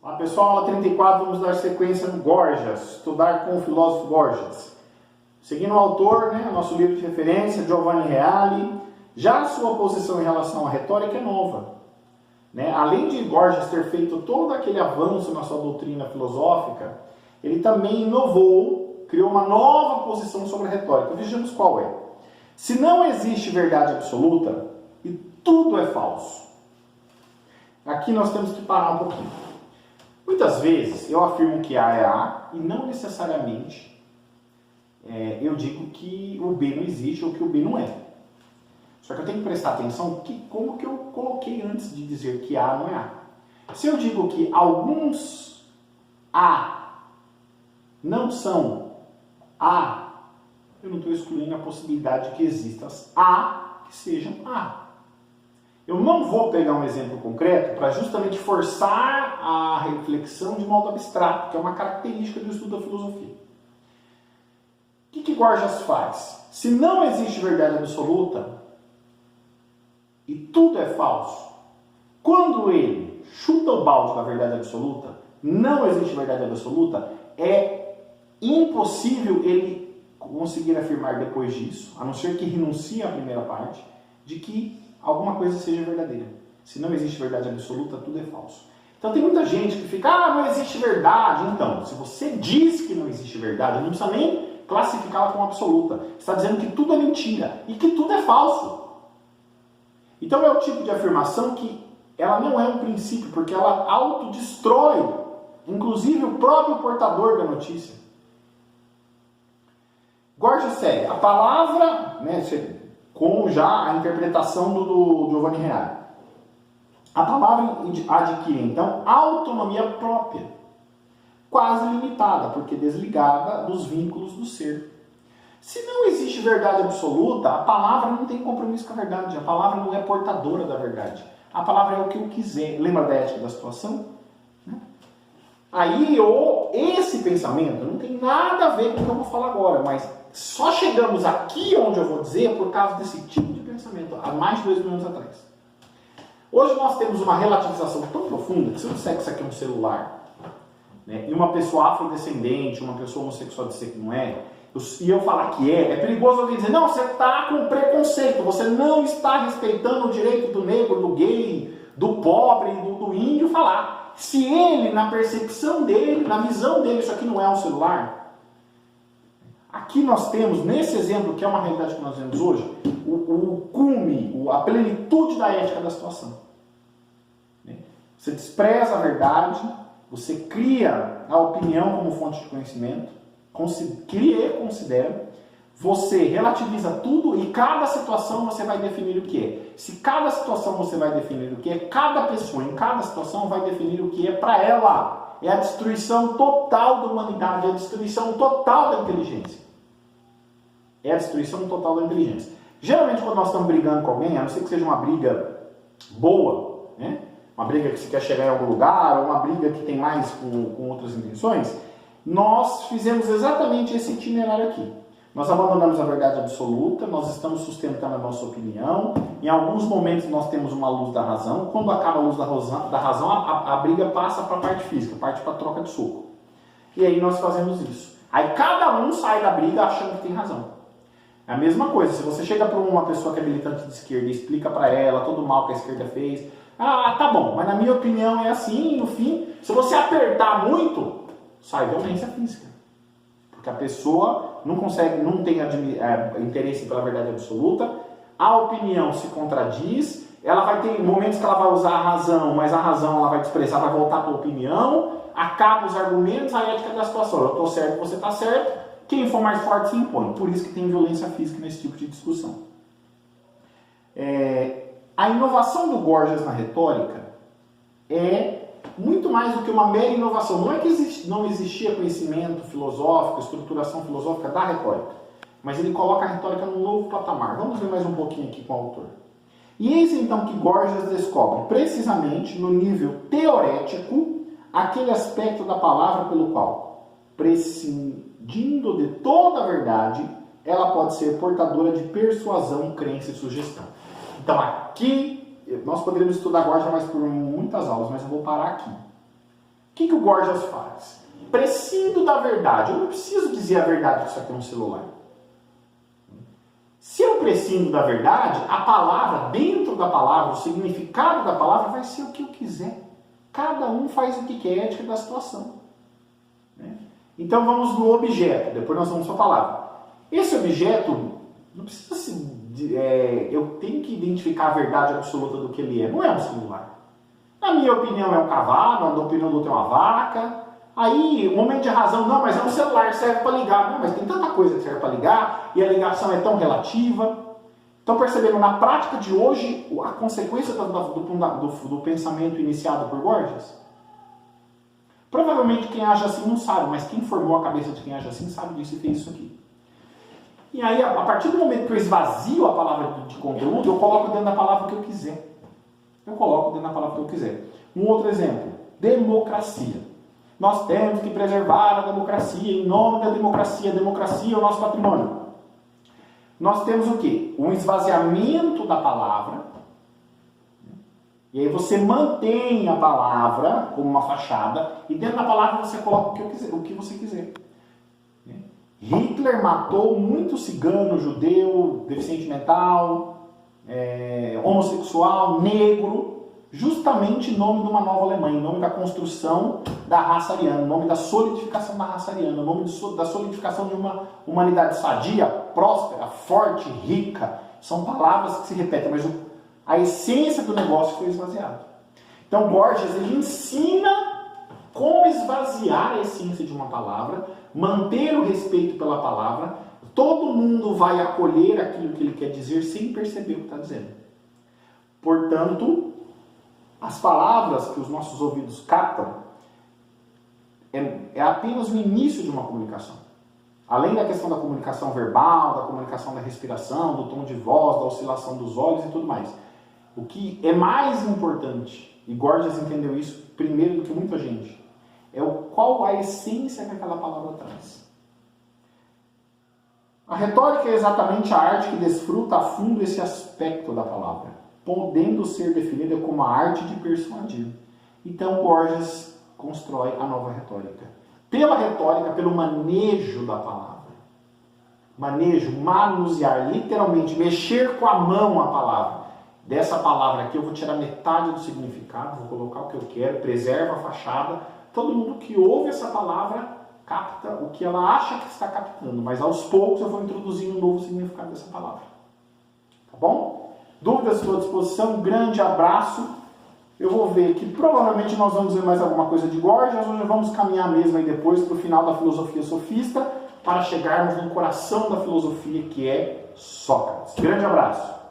Olá pessoal, aula 34, vamos dar sequência no Gorgias, estudar com o filósofo Gorgias. Seguindo o autor, nosso livro de referência, Giovanni Reale, já a sua posição em relação à retórica é nova. Além de Gorgias ter feito todo aquele avanço na sua doutrina filosófica, ele também inovou, criou uma nova posição sobre a retórica. Vejamos qual é. Se não existe verdade absoluta, e tudo é falso. Aqui nós temos que parar um pouquinho. Muitas vezes eu afirmo que A é A e não necessariamente eu digo que o B não existe ou que o B não é. Só que eu tenho que prestar atenção como que eu coloquei antes de dizer que A não é A. Se eu digo que alguns A não são A, eu não estou excluindo a possibilidade de que existam A que sejam A. Eu não vou pegar um exemplo concreto para justamente forçar a reflexão de modo abstrato, que é uma característica do estudo da filosofia. O que Gorgias faz? Se não existe verdade absoluta e tudo é falso, quando ele chuta o balde da verdade absoluta, não existe verdade absoluta, é impossível ele conseguir afirmar depois disso, a não ser que renuncie à primeira parte, de que alguma coisa seja verdadeira. Se não existe verdade absoluta, tudo é falso. Então tem muita gente que fica, não existe verdade. Então, se você diz que não existe verdade, não precisa nem classificá-la como absoluta. Você está dizendo que tudo é mentira e que tudo é falso. Então é o tipo de afirmação que ela não é um princípio, porque ela autodestrói, inclusive, o próprio portador da notícia. Gorgias segue. A palavra, com já a interpretação do Giovanni Reale. A palavra adquire, então, autonomia própria, quase limitada, porque desligada dos vínculos do ser. Se não existe verdade absoluta, a palavra não tem compromisso com a verdade, a palavra não é portadora da verdade. A palavra é o que eu quiser. Lembra da ética da situação? Aí, esse pensamento não tem nada a ver com o que eu vou falar agora, mas só chegamos aqui onde eu vou dizer por causa desse tipo de pensamento, há mais de 2 mil anos atrás. Hoje nós temos uma relativização tão profunda que se eu disser que isso aqui é um celular, e uma pessoa afrodescendente, uma pessoa homossexual dizer que não é, e eu falar que é perigoso alguém dizer, não, você está com preconceito, você não está respeitando o direito do negro, do gay, do pobre, do índio falar. Se ele, na percepção dele, na visão dele, isso aqui não é um celular, aqui nós temos, nesse exemplo, que é uma realidade que nós vemos hoje, o cume, a plenitude da ética da situação. Você despreza a verdade, você cria a opinião como fonte de conhecimento, cria e considera, você relativiza tudo e cada situação você vai definir o que é. Se cada situação você vai definir o que é, cada pessoa em cada situação vai definir o que é para ela. É a destruição total da humanidade, é a destruição total da inteligência. É a destruição total da inteligência. Geralmente quando nós estamos brigando com alguém, a não ser que seja uma briga boa, uma briga que você quer chegar em algum lugar, ou uma briga que tem mais com outras intenções, nós fizemos exatamente esse itinerário aqui. Nós abandonamos a verdade absoluta, nós estamos sustentando a nossa opinião, em alguns momentos nós temos uma luz da razão, quando acaba a luz da razão, a briga passa para a parte física, parte para a troca de soco. E aí nós fazemos isso. Aí cada um sai da briga achando que tem razão. É a mesma coisa, se você chega para uma pessoa que é militante de esquerda e explica para ela todo o mal que a esquerda fez, tá bom, mas na minha opinião é assim, no fim, se você apertar muito, sai violência física. Porque a pessoa não tem interesse pela verdade absoluta, a opinião se contradiz, ela vai ter momentos que ela vai usar a razão, mas a razão ela vai desprezar, vai voltar para a opinião, acaba os argumentos, a ética da situação. Eu estou certo, você está certo, quem for mais forte se impõe. Por isso que tem violência física nesse tipo de discussão. A inovação do Gorgias na retórica é muito mais do que uma mera inovação. Não é que não existia conhecimento filosófico, estruturação filosófica da retórica, mas ele coloca a retórica num novo patamar. Vamos ver mais um pouquinho aqui com o autor. E eis então que Gorgias descobre, precisamente no nível teorético, aquele aspecto da palavra pelo qual, prescindindo de toda a verdade, ela pode ser portadora de persuasão, crença e sugestão. Então aqui, nós poderíamos estudar Gorgias mais por muitas aulas, mas eu vou parar aqui. que o Gorgias faz? Prescindo da verdade. Eu não preciso dizer a verdade que isso aqui é um celular. Se eu prescindo da verdade, a palavra, dentro da palavra, o significado da palavra vai ser o que eu quiser. Cada um faz o que quer, ética da situação. Então vamos no objeto, depois nós vamos para a palavra. Esse objeto, não precisa eu tenho que identificar a verdade absoluta do que ele é. Não é um celular. Na minha opinião é um cavalo, na opinião do outro é uma vaca. Aí, o momento de razão, não, mas é um celular, serve para ligar. Não, mas tem tanta coisa que serve para ligar, e a ligação é tão relativa. Então, percebendo, na prática de hoje, a consequência do pensamento iniciado por Gorgias? Provavelmente quem age assim não sabe, mas quem formou a cabeça de quem age assim sabe disso e fez isso aqui. E aí, a partir do momento que eu esvazio a palavra de conteúdo, eu coloco dentro da palavra que eu quiser. Um outro exemplo, democracia. Nós temos que preservar a democracia, em nome da democracia. A democracia é o nosso patrimônio. Nós temos o quê? Um esvaziamento da palavra. E aí você mantém a palavra como uma fachada, e dentro da palavra você coloca o que você quiser. Hitler matou muito cigano, judeu, deficiente mental, homossexual, negro, justamente em nome de uma nova Alemanha, em nome da construção da raça ariana, em nome da solidificação da raça ariana, em nome da solidificação de uma humanidade sadia, próspera, forte, rica. São palavras que se repetem, mas a essência do negócio foi esvaziada. Então, Gorgias, ele ensina como esvaziar a essência de uma palavra, manter o respeito pela palavra. Todo mundo vai acolher aquilo que ele quer dizer sem perceber o que está dizendo. Portanto, as palavras que os nossos ouvidos captam é apenas o início de uma comunicação. Além da questão da comunicação verbal, da comunicação da respiração, do tom de voz, da oscilação dos olhos e tudo mais. O que é mais importante, e Gorgias entendeu isso primeiro do que muita gente, é qual a essência que aquela palavra traz. A retórica é exatamente a arte que desfruta a fundo esse aspecto da palavra, podendo ser definida como a arte de persuadir. Então, Gorgias constrói a nova retórica. Pela retórica, pelo manejo da palavra. Manejo, manusear, literalmente, mexer com a mão a palavra. Dessa palavra aqui eu vou tirar metade do significado, vou colocar o que eu quero, preserva a fachada. Todo mundo que ouve essa palavra capta o que ela acha que está captando, mas aos poucos eu vou introduzindo um novo significado dessa palavra. Tá bom? Dúvidas à sua disposição, um grande abraço. Eu vou ver que provavelmente nós vamos ver mais alguma coisa de Gorgias, hoje vamos caminhar mesmo aí depois para o final da filosofia sofista, para chegarmos no coração da filosofia, que é Sócrates. Grande abraço!